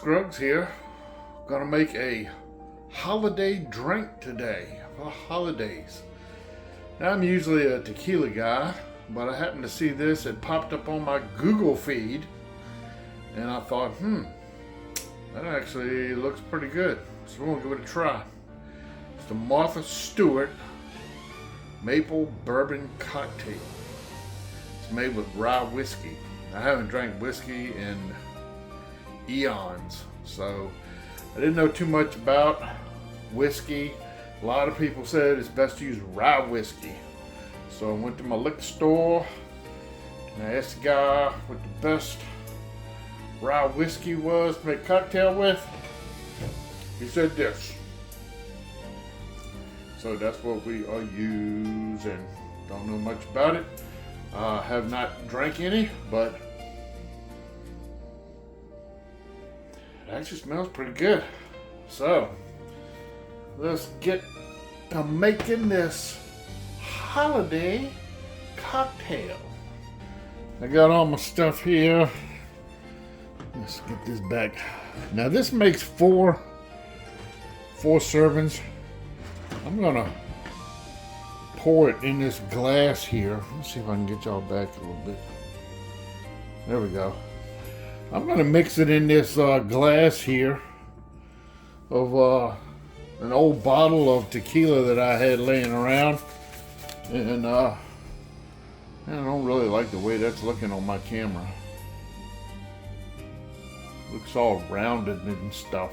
Skruggs here. Gonna make a holiday drink today for the holidays. Now, I'm usually a tequila guy, but I happened to see this. It popped up on my Google feed, and I thought, that actually looks pretty good. So we're gonna give it a try. It's the Martha Stewart Maple Bourbon Cocktail. It's made with rye whiskey. I haven't drank whiskey in eons, so I didn't know too much about whiskey. A lot of people said it's best to use rye whiskey. So I went to my liquor store and I asked the guy what the best rye whiskey was to make a cocktail with. He said this. So that's what we are using. Don't know much about it. Have not drank any, but it actually smells pretty good. So let's get to making this holiday cocktail. I got all my stuff here. Let's get this back. Now this makes four servings. I'm gonna pour it in this glass here. Let's see if I can get y'all back a little bit. There we go. I'm gonna mix it in this glass here of an old bottle of tequila that I had laying around, and I don't really like the way that's looking on my camera. Looks all rounded and stuff.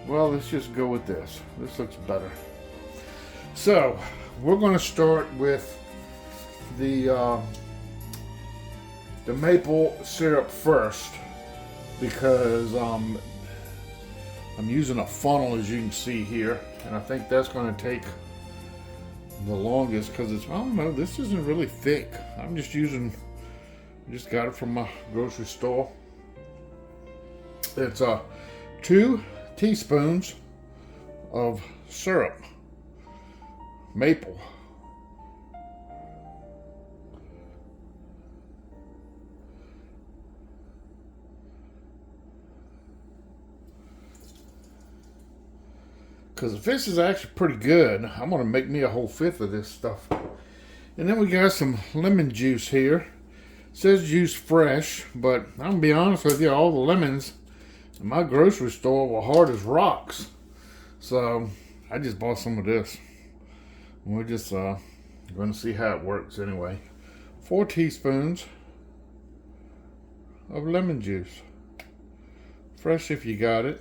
Well, let's just go with this. This looks better. So we're going to start with the maple syrup first, because I'm using a funnel, as you can see here, and I think that's going to take the longest because it's, I don't know, this isn't really thick. I'm just got it from my grocery store. It's 2 teaspoons of syrup, maple. Because if this is actually pretty good, I'm going to make me a whole fifth of this stuff. And then we got some lemon juice here. It says juice fresh, but I'm going to be honest with you, all the lemons in my grocery store were hard as rocks. So I just bought some of this. And we're just going to see how it works anyway. 4 teaspoons of lemon juice. Fresh if you got it.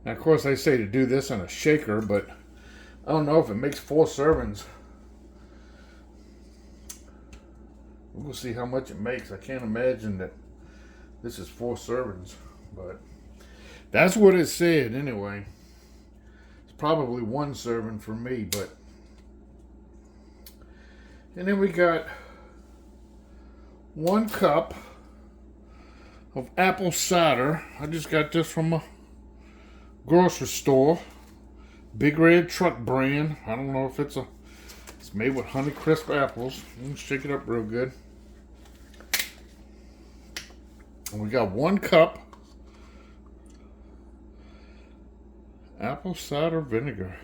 Now, of course, they say to do this in a shaker, but I don't know if it makes 4 servings. We'll see how much it makes. I can't imagine that this is 4 servings, but that's what it said anyway. It's probably 1 serving for me, but. And then we got 1 cup of apple cider. I just got this from a grocery store. Big Red Truck brand. I don't know if it's made with Honeycrisp apples. Let's shake it up real good. And we got 1 cup apple cider vinegar.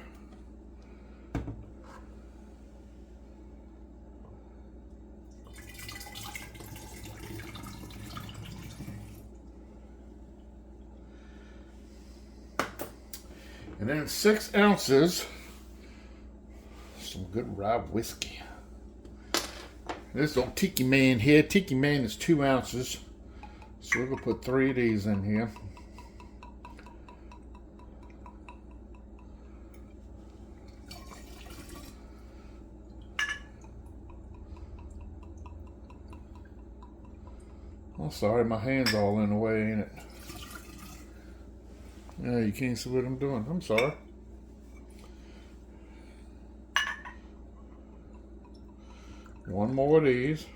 And then 6 ounces, some good rye whiskey. This old Tiki Man here. Tiki Man is 2 ounces. So we're going to put 3 of these in here. Oh, sorry, my hand's all in the way, ain't it? Yeah, you can't see what I'm doing. I'm sorry. One more of these.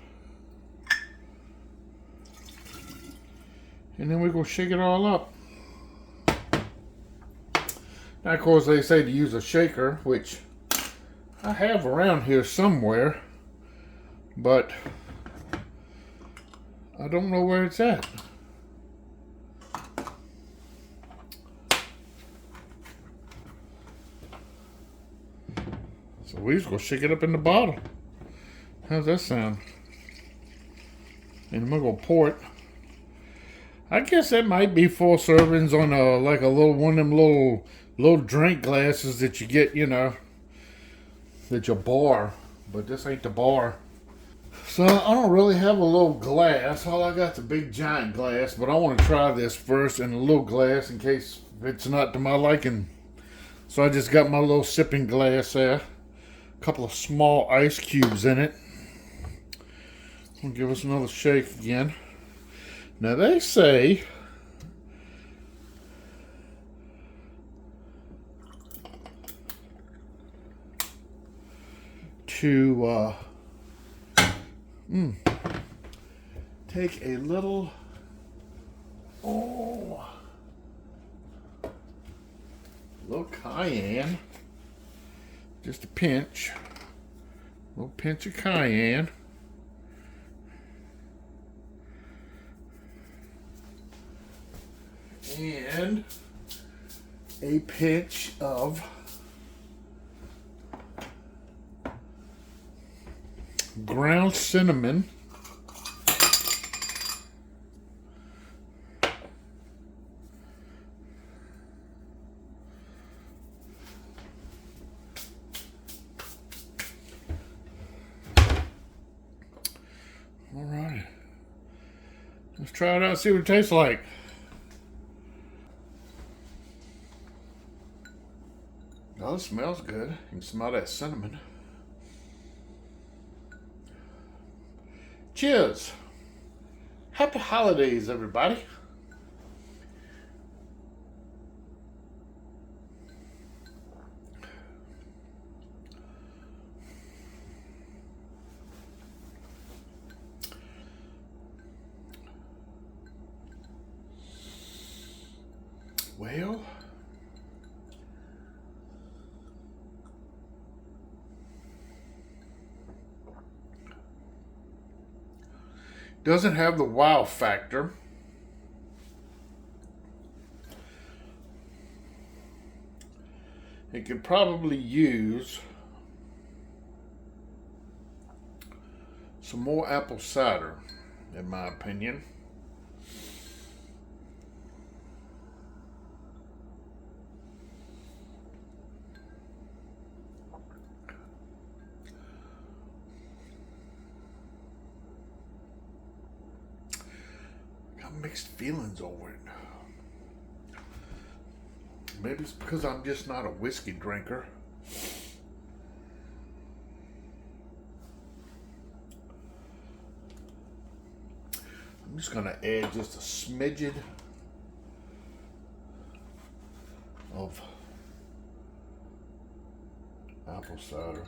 And then we're going to shake it all up. Now, of course, they say to use a shaker, which I have around here somewhere, but I don't know where it's at. So we just gonna shake it up in the bottle. How's that sound? And I'm gonna pour it. I guess that might be 4 servings on like a little one of them little drink glasses that you get, you know, that you bar. But this ain't the bar. So I don't really have a little glass. All I got's a big giant glass, but I want to try this first in a little glass in case it's not to my liking. So I just got my little sipping glass there. A couple of small ice cubes in it. I'll give us another shake again. Now they say to take a little little cayenne, just a pinch, a little pinch of cayenne. And a pinch of ground cinnamon. All right. Let's try it out, see what it tastes like. Oh, it smells good. You can smell that cinnamon. Cheers. Happy holidays, everybody. Well, doesn't have the wow factor. It could probably use some more apple cider, in my opinion. Mixed feelings over it. Maybe it's because I'm just not a whiskey drinker. I'm just gonna add just a smidgen of apple cider.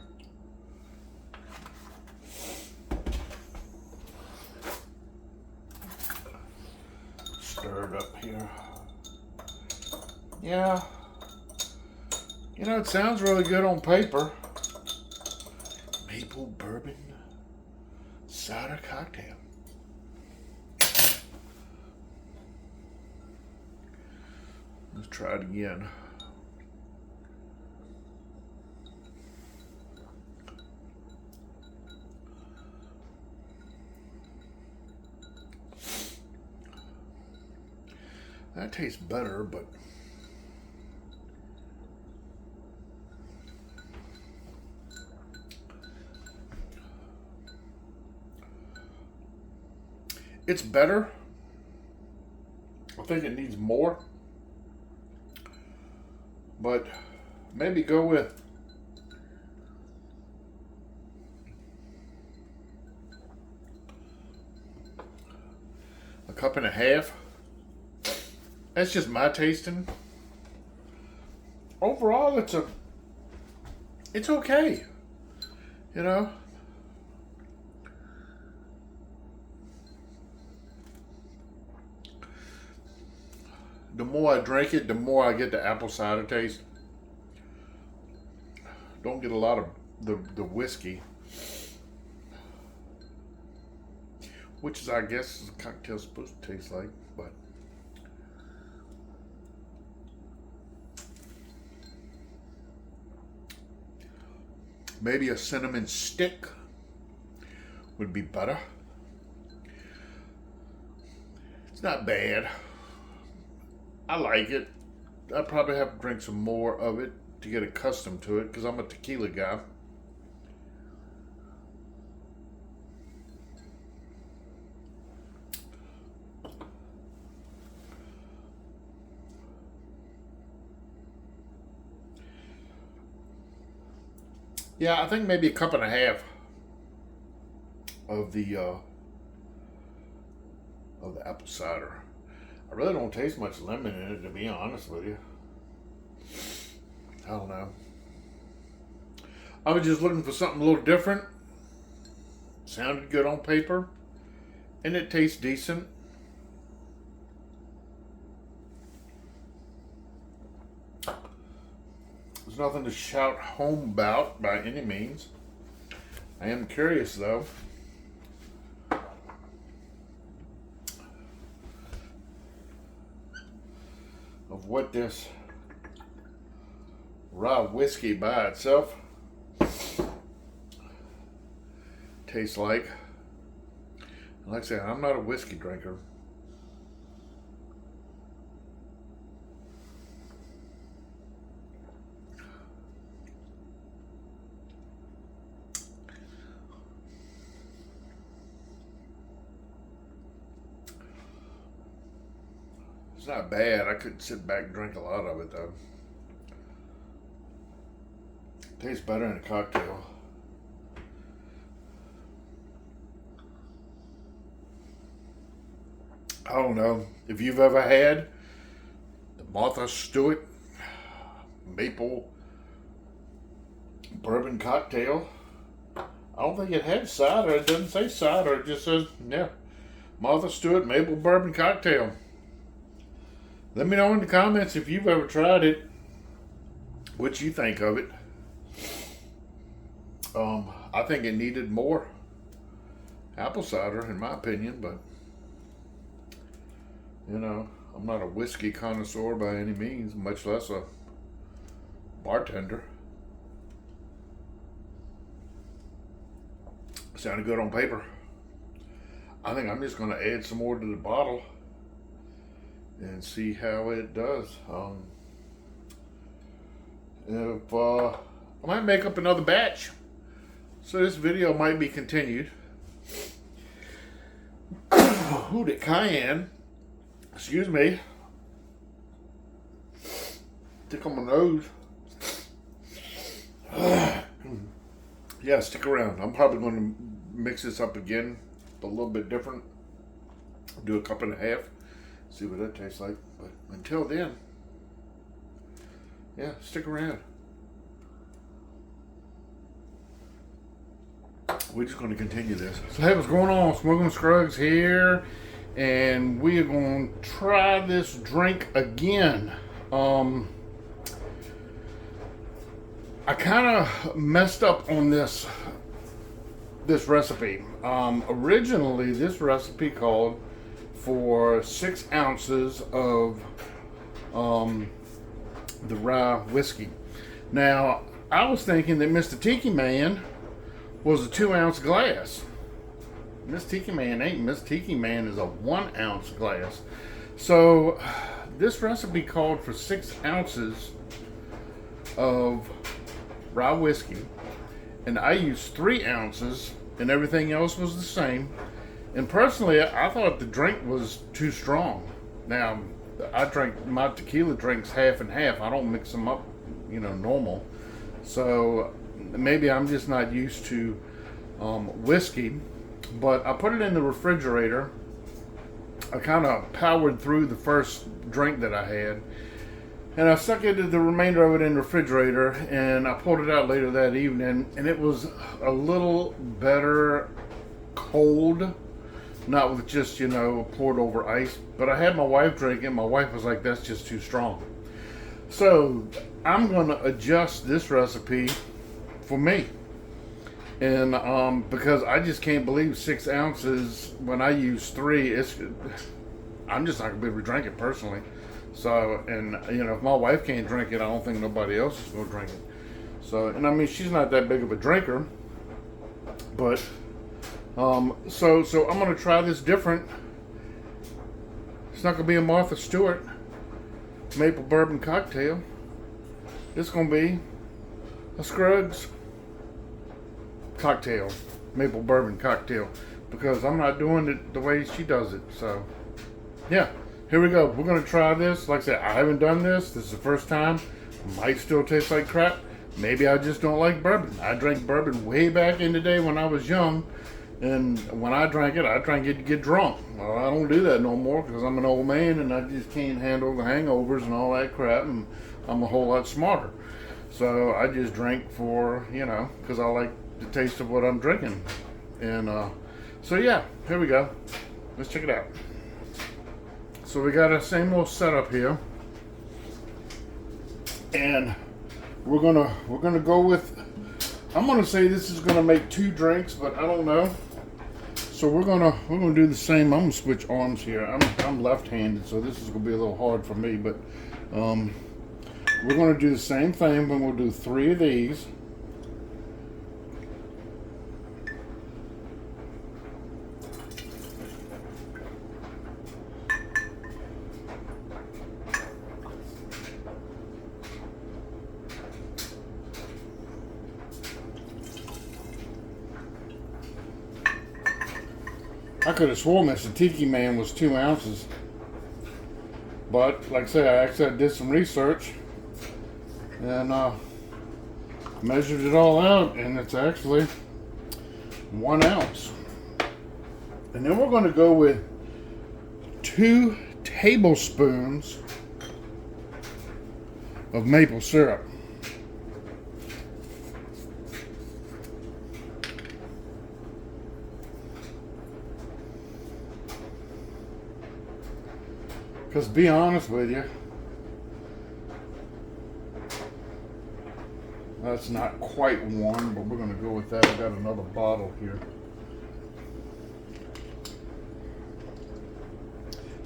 Stir it up here. Yeah. You know, it sounds really good on paper. Maple bourbon cider cocktail. Let's try it again. That tastes better, but it's better. I think it needs more, but maybe go with a cup and a half. That's just my tasting. Overall, it's okay. You know? The more I drink it, the more I get the apple cider taste. don't get a lot of the whiskey, which is, I guess, is a cocktail supposed to taste like, but maybe a cinnamon stick would be better. It's not bad. I like it. I probably have to drink some more of it to get accustomed to it because I'm a tequila guy. Yeah, I think maybe a cup and a half of the apple cider. I really don't taste much lemon in it, to be honest with you. I don't know. I was just looking for something a little different. Sounded good on paper, and it tastes decent. There's nothing to shout home about by any means. I am curious though. Of what this rye whiskey by itself tastes like. Like I said, I'm not a whiskey drinker. It's not bad. I could sit back and drink a lot of it though. Tastes better in a cocktail. I don't know if you've ever had the Martha Stewart maple bourbon cocktail. I don't think it had cider. It doesn't say cider. It just says, yeah, Martha Stewart maple bourbon cocktail. Let me know in the comments if you've ever tried it, what you think of it. I think it needed more apple cider, in my opinion, but you know, I'm not a whiskey connoisseur by any means, much less a bartender. Sounded good on paper. I think I'm just going to add some more to the bottle and see how it does. I might make up another batch, so this video might be continued. Ooh, the Cayanne, excuse me, stick on my nose. Yeah, stick around. I'm probably going to mix this up again, a little bit different. Do a cup and a half. See what that tastes like. But until then, yeah, stick around. We're just going to continue this. So hey, what's going on? Smoking Skruggs here, and we are going to try this drink again. I kind of messed up on this recipe. Originally, this recipe called for 6 ounces of the rye whiskey. Now, I was thinking that Mr. Tiki Man was a 2-ounce glass. Miss Tiki Man ain't. Miss Tiki Man is a 1-ounce glass. So this recipe called for 6 ounces of rye whiskey, and I used 3 ounces, and everything else was the same. And personally, I thought the drink was too strong. Now, I drink my tequila drinks half and half. I don't mix them up, you know, normal. So maybe I'm just not used to whiskey. But I put it in the refrigerator. I kind of powered through the first drink that I had, and I stuck it, the remainder of it in the refrigerator, and I pulled it out later that evening, and it was a little better cold. Not with just, you know, poured over ice. But I had my wife drink it. My wife was like, that's just too strong. So I'm going to adjust this recipe for me. And because I just can't believe 6 ounces when I use 3, I'm just not gonna be able to drink it personally. So, and you know, if my wife can't drink it, I don't think nobody else is gonna drink it. So, and I mean, she's not that big of a drinker, but so I'm gonna try this different. It's not gonna be a Martha Stewart maple bourbon cocktail. It's gonna be a Skruggs cocktail, maple bourbon cocktail, because I'm not doing it the way she does it. So yeah, here we go. We're gonna try this. Like I said, I haven't done this. This is the first time. Might still taste like crap. Maybe I just don't like bourbon. I drank bourbon way back in the day when I was young, and when I drank it, I drank it to get drunk. Well, I don't do that no more because I'm an old man and I just can't handle the hangovers and all that crap, and I'm a whole lot smarter. So I just drink for, you know, because I like the taste of what I'm drinking. And so yeah, here we go. Let's check it out. So we got our same little setup here, and we're gonna go with, I'm gonna say this is gonna make 2 drinks, but I don't know. So we're gonna do the same. I'm gonna switch arms here. I'm left-handed, so this is gonna be a little hard for me, but we're gonna do the same thing, but we'll do 3 of these. I could have sworn Mr. Tiki Man was 2 ounces. But, like I said, I actually did some research and measured it all out, and it's actually 1 ounce. And then we're going to go with 2 tablespoons of maple syrup. Because to be honest with you, that's not quite 1, but we're going to go with that. I got another bottle here.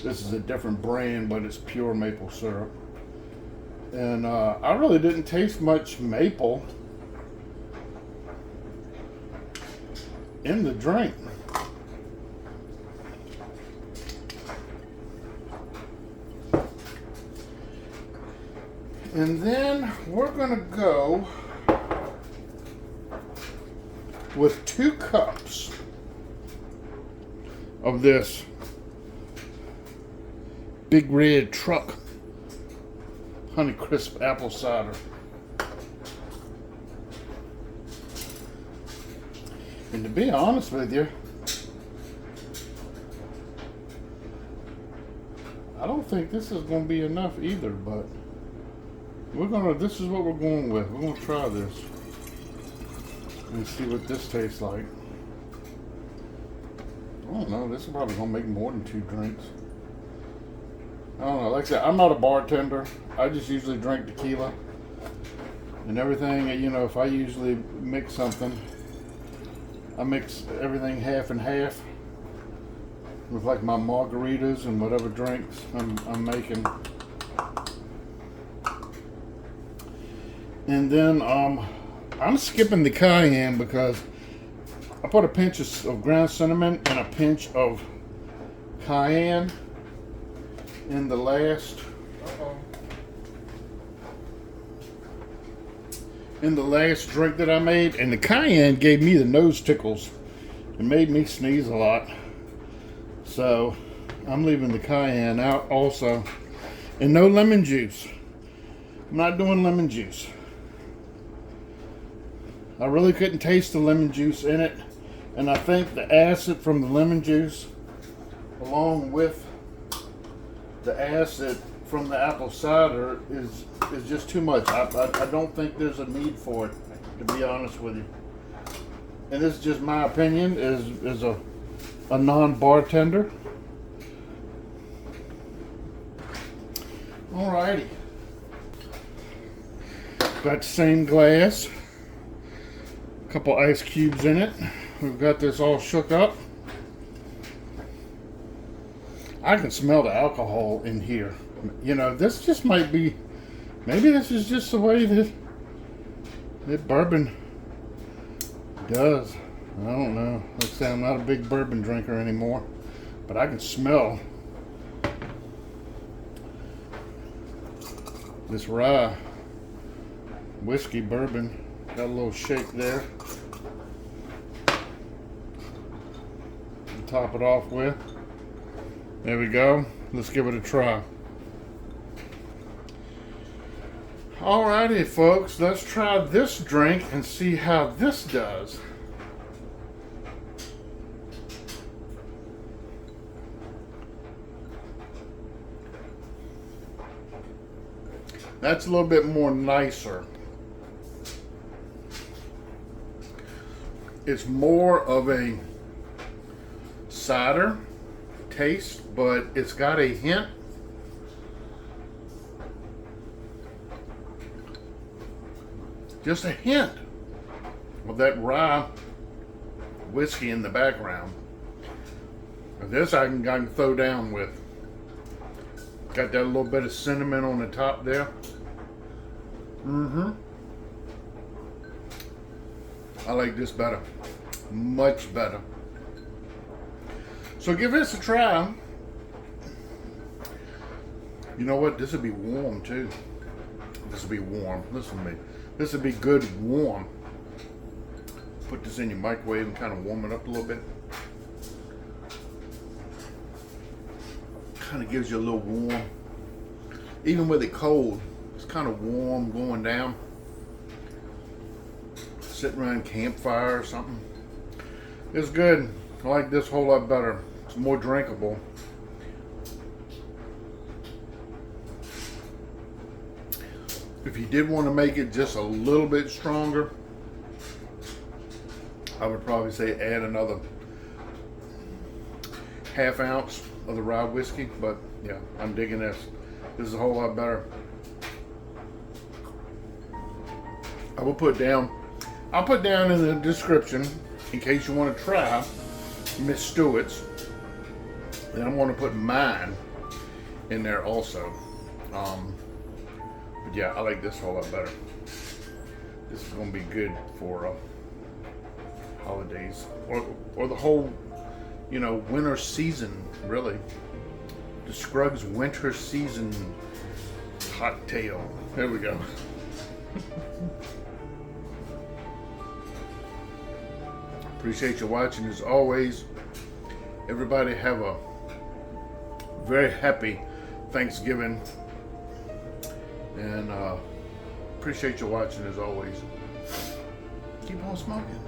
This is a different brand, but it's pure maple syrup. And I really didn't taste much maple in the drink. And then we're going to go with 2 cups of this Big Red Truck Honey Crisp Apple Cider. And to be honest with you, I don't think this is going to be enough either, but this is what we're going with. We're gonna try this and see what this tastes like. I don't know, this is probably gonna make more than 2 drinks. I don't know, like I said, I'm not a bartender. I just usually drink tequila and everything. You know, if I usually mix something, I mix everything half and half with like my margaritas and whatever drinks I'm making. And then I'm skipping the cayenne because I put a pinch of ground cinnamon and a pinch of cayenne in the last drink that I made, and the cayenne gave me the nose tickles. It made me sneeze a lot. So I'm leaving the cayenne out also. And no lemon juice. I'm not doing lemon juice. I really couldn't taste the lemon juice in it, and I think the acid from the lemon juice along with the acid from the apple cider is just too much. I don't think there's a need for it, to be honest with you. And this is just my opinion as a non-bartender. Alrighty. Got the same glass. A couple ice cubes in it. We've got this all shook up. I can smell the alcohol in here. You know, this just might be, maybe this is just the way that bourbon does. I don't know. Like I say, I'm not a big bourbon drinker anymore, but I can smell this rye whiskey bourbon. Got a little shake there to top it off with. There we go. Let's give it a try. Alrighty, folks, let's try this drink and see how this does. That's a little bit more nicer. It's more of a cider taste, but it's got a hint just a hint of that rye whiskey in the background. This I can throw down with. Got that little bit of cinnamon on the top there. I like this better. Much better. So give this a try. You know what? This would be warm too. This would be warm. Listen to me. This would be good warm. Put this in your microwave and kind of warm it up a little bit. Kind of gives you a little warm. Even with it cold, it's kind of warm going down. Sitting around a campfire or something. It's good. I like this a whole lot better. It's more drinkable. If you did want to make it just a little bit stronger, I would probably say add another ½ ounce of the rye whiskey. But yeah, I'm digging this. This is a whole lot better. I'll put down in the description, in case you want to try Miss Stewart's. And I'm going to put mine in there also. But yeah, I like this a whole lot better. This is going to be good for holidays or the whole, you know, winter season, really. The Skruggs winter season cocktail. There we go. Appreciate you watching as always. Everybody have a very happy Thanksgiving. And appreciate you watching as always. Keep on smoking.